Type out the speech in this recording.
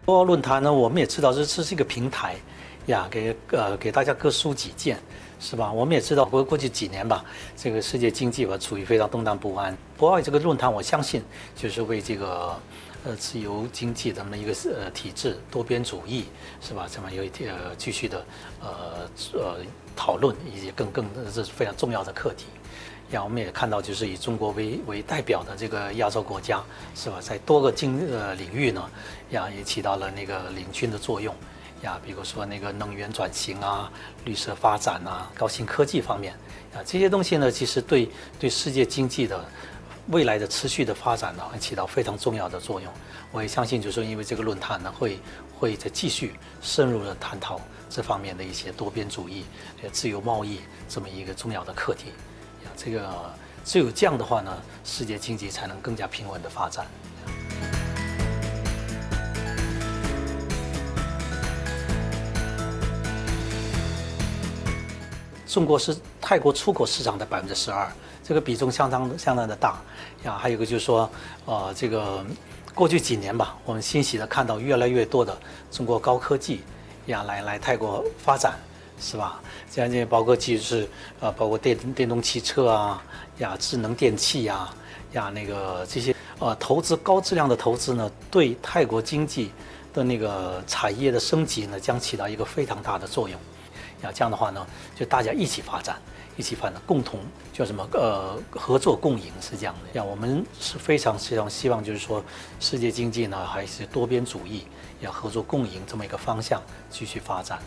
博鳌论坛呢，我们也知道这是一个平台呀，给大家各抒己见，是吧？我们也知道过去几年吧，这个世界经济吧处于非常动荡不安。博鳌这个论坛，我相信就是为这个自由经济这么一个体制、多边主义，是吧？这么有继续的讨论，以及这是非常重要的课题。呀，我们也看到，就是以中国为代表的这个亚洲国家，是吧，在多个领域呢，呀，也起到了那个领军的作用。呀，比如说那个能源转型啊、绿色发展啊、高新科技方面，啊，这些东西呢，其实对世界经济的未来的持续的发展呢，会起到非常重要的作用。我也相信，就是说，因为这个论坛呢，会再继续深入的探讨这方面的一些多边主义、自由贸易这么一个重要的课题。这个只有这样的话呢，世界经济才能更加平稳的发展。中国是泰国出口市场的12%，这个比重相当的大呀。还有一个就是说，这个过去几年吧，我们欣喜的看到越来越多的中国高科技呀来泰国发展，是吧？这样包括就是包括电动汽车啊呀、智能电器呀那个这些投资高质量的投资呢，对泰国经济的那个产业的升级呢，将起到一个非常大的作用。呀，这样的话呢，就大家一起发展，共同叫什么合作共赢是这样的。呀，我们是非常希望就是说，世界经济呢还是多边主义，要合作共赢这么一个方向继续发展。